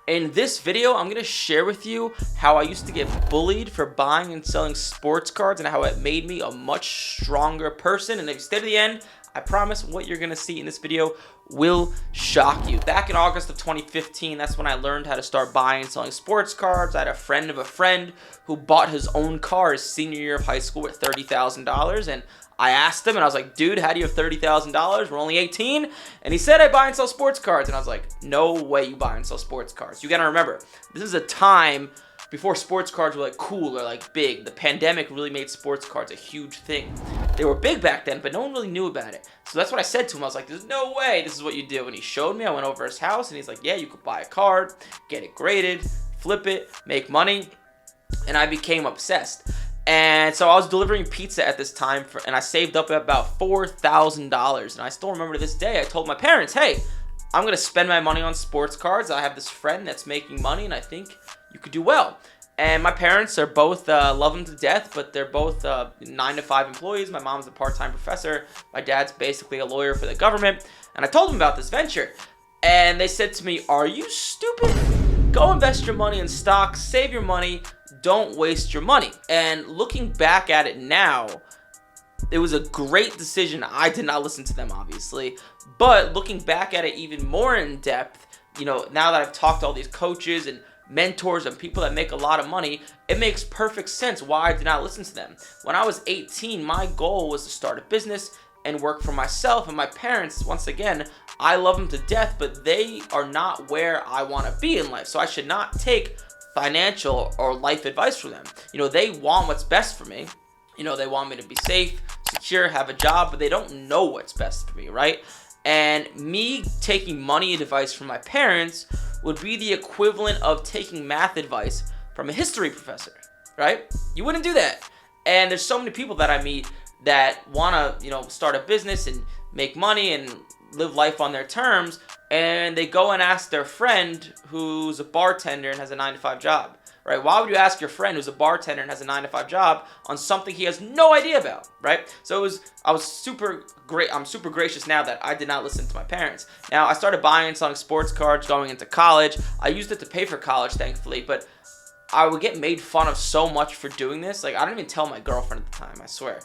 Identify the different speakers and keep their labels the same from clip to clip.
Speaker 1: In this video, I'm going to share with you how I used to get bullied for buying and selling sports cards and how it made me a much stronger person. And if you stay to the end, I promise what you're going to see in this video will shock you. Back in August of 2015, that's when I learned how to start buying and selling sports cards. I had a friend of a friend who bought his own car his senior year of high school with $30,000, and I asked him, and I was like, dude, how do you have $30,000? We're only 18. And he said, I buy and sell sports cards. And I was like, no way you buy and sell sports cards. You got to remember, this is a time before sports cards were like cool or like big. The pandemic really made sports cards a huge thing. They were big back then, but no one really knew about it. So that's what I said to him. I was like, there's no way this is what you do. And he showed me. I went over his house, and he's like, yeah, you could buy a card, get it graded, flip it, make money. And I became obsessed. And so I was delivering pizza at this time, and I saved up about $4,000. And I still remember to this day, I told my parents, hey, I'm going to spend my money on sports cards. I have this friend that's making money, and I think you could do well. And my parents are both, love them to death, but they're both 9-to-5 employees. My mom's a part-time professor. My dad's basically a lawyer for the government. And I told them about this venture. And they said to me, are you stupid? Go invest your money in stocks, save your money, don't waste your money. And looking back at it now, it was a great decision. I did not listen to them, obviously. But looking back at it even more in depth, you know, now that I've talked to all these coaches and mentors and people that make a lot of money, it makes perfect sense why I did not listen to them. When I was 18, my goal was to start a business and work for myself. And my parents, once again, I love them to death, but they are not where I want to be in life. So I should not take financial or life advice from them. You know, they want what's best for me. You know, they want me to be safe, secure, have a job, but they don't know what's best for me, right? And me taking money advice from my parents would be the equivalent of taking math advice from a history professor, right? You wouldn't do that. And there's so many people that I meet that want to, you know, start a business and make money and live life on their terms, and they go and ask their friend who's a bartender and has a 9-to-5 job, right? Why would you ask your friend who's a bartender and has a 9-to-5 job on something he has no idea about, right? So I'm super gracious now that I did not listen to my parents. Now, I started buying and selling sports cards going into college. I used it to pay for college, thankfully, but I would get made fun of so much for doing this. Like, I didn't even tell my girlfriend at the time, I swear.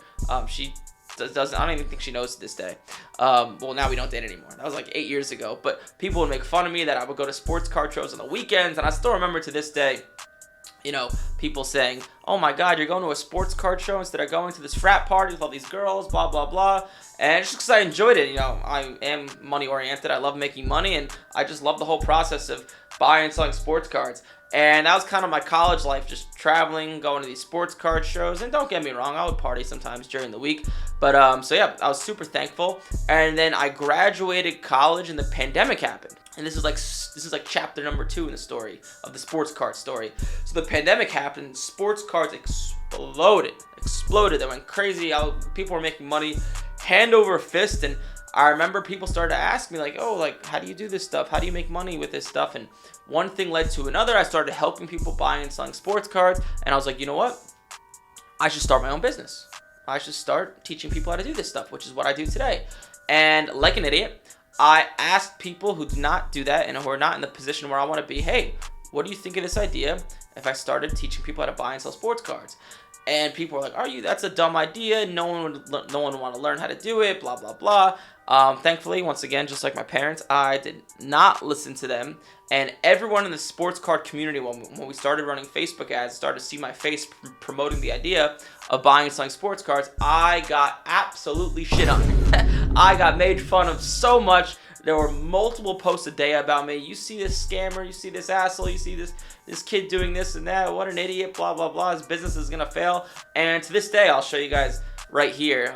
Speaker 1: She doesn't, I don't even think she knows to this day. Well, now we don't date anymore. That was like 8 years ago. But people would make fun of me that I would go to sports card shows on the weekends. And I still remember to this day, you know, people saying, oh my God, you're going to a sports card show instead of going to this frat party with all these girls, blah, blah, blah. And just because I enjoyed it, you know, I am money oriented. I love making money, and I just love the whole process of buying and selling sports cards. And that was kind of my college life, just traveling, going to these sports card shows. And don't get me wrong, I would party sometimes during the week. But so yeah, I was super thankful. And then I graduated college and the pandemic happened. And this is like chapter number 2 in the story of the sports card story. So the pandemic happened, sports cards exploded. They went crazy. People were making money hand over fist. And I remember people started to ask me like, oh, like, how do you do this stuff? How do you make money with this stuff? And one thing led to another. I started helping people buying and selling sports cards. And I was like, you know what? I should start my own business. I should start teaching people how to do this stuff, which is what I do today. And like an idiot, I asked people who do not do that and who are not in the position where I want to be, hey, what do you think of this idea if I started teaching people how to buy and sell sports cards? And people were like, that's a dumb idea. No one would want to learn how to do it, blah, blah, blah. Thankfully, once again, just like my parents, I did not listen to them. And everyone in the sports card community, when we started running Facebook ads, started to see my face promoting the idea of buying and selling sports cards, I got absolutely shit on. I got made fun of so much. There were multiple posts a day about me. You see this scammer, you see this asshole, you see this kid doing this and that, what an idiot, blah, blah, blah. His business is going to fail. And to this day, I'll show you guys right here.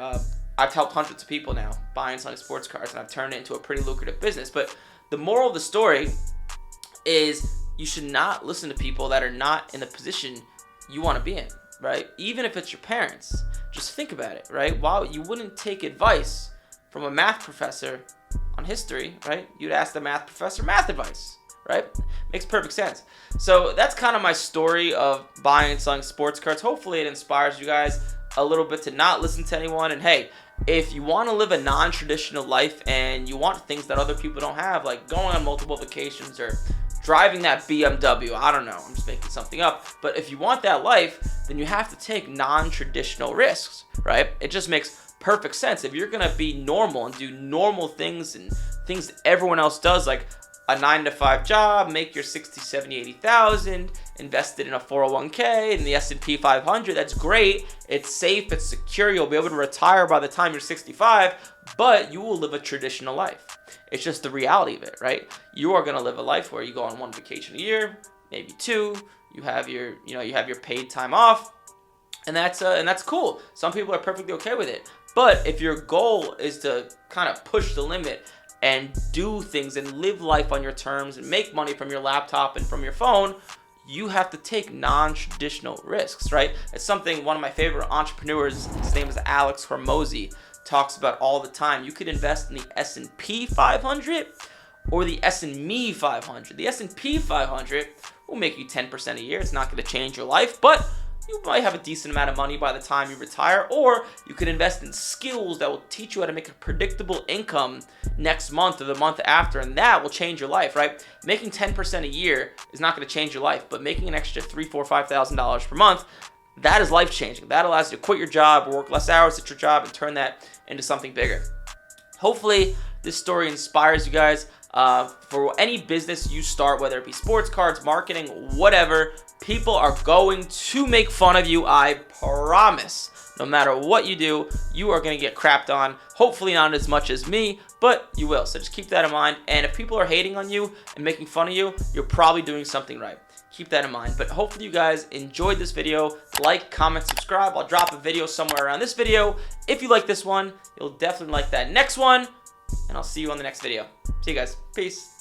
Speaker 1: I've helped hundreds of people now buying and selling sports cards, and I've turned it into a pretty lucrative business. But the moral of the story is you should not listen to people that are not in the position you want to be in, right? Even if it's your parents. Just think about it, right? While you wouldn't take advice from a math professor on history, right? You'd ask the math professor math advice, right? Makes perfect sense. So that's kind of my story of buying and selling sports cards. Hopefully it inspires you guys a little bit to not listen to anyone. And hey, if you want to live a non-traditional life and you want things that other people don't have, like going on multiple vacations or driving that BMW. I don't know, I'm just making something up. But if you want that life, then you have to take non-traditional risks, right? It just makes perfect sense. If you're gonna be normal and do normal things and things that everyone else does, like a 9-to-5 job, make your 60, 70, 80,000, invested in a 401k in the S&P 500, that's great. It's safe, it's secure, you'll be able to retire by the time you're 65, but you will live a traditional life. It's just the reality of it, right? You are gonna live a life where you go on 1 vacation a year, maybe 2, you have your paid time off, and that's cool. Some people are perfectly okay with it. But if your goal is to kind of push the limit and do things and live life on your terms and make money from your laptop and from your phone, you have to take non-traditional risks, right? It's something one of my favorite entrepreneurs, his name is Alex Hormozy, talks about all the time. You could invest in the S&P 500 or the S&Me 500. The S&P 500 will make you 10% a year. It's not going to change your life, but you might have a decent amount of money by the time you retire. Or you could invest in skills that will teach you how to make a predictable income next month or the month after, and that will change your life, right? Making 10% a year is not going to change your life, but making an extra $3,000, $4,000, $5,000 per month, that is life-changing. That allows you to quit your job, work less hours at your job, and turn that into something bigger. Hopefully, this story inspires you guys. For any business you start, whether it be sports cards, marketing, whatever, people are going to make fun of you. I promise. No matter what you do, you are going to get crapped on. Hopefully not as much as me, but you will. So just keep that in mind. And if people are hating on you and making fun of you, you're probably doing something right. Keep that in mind. But hopefully you guys enjoyed this video. Like, comment, subscribe. I'll drop a video somewhere around this video. If you like this one, you'll definitely like that next one. And I'll see you on the next video. See you guys. Peace.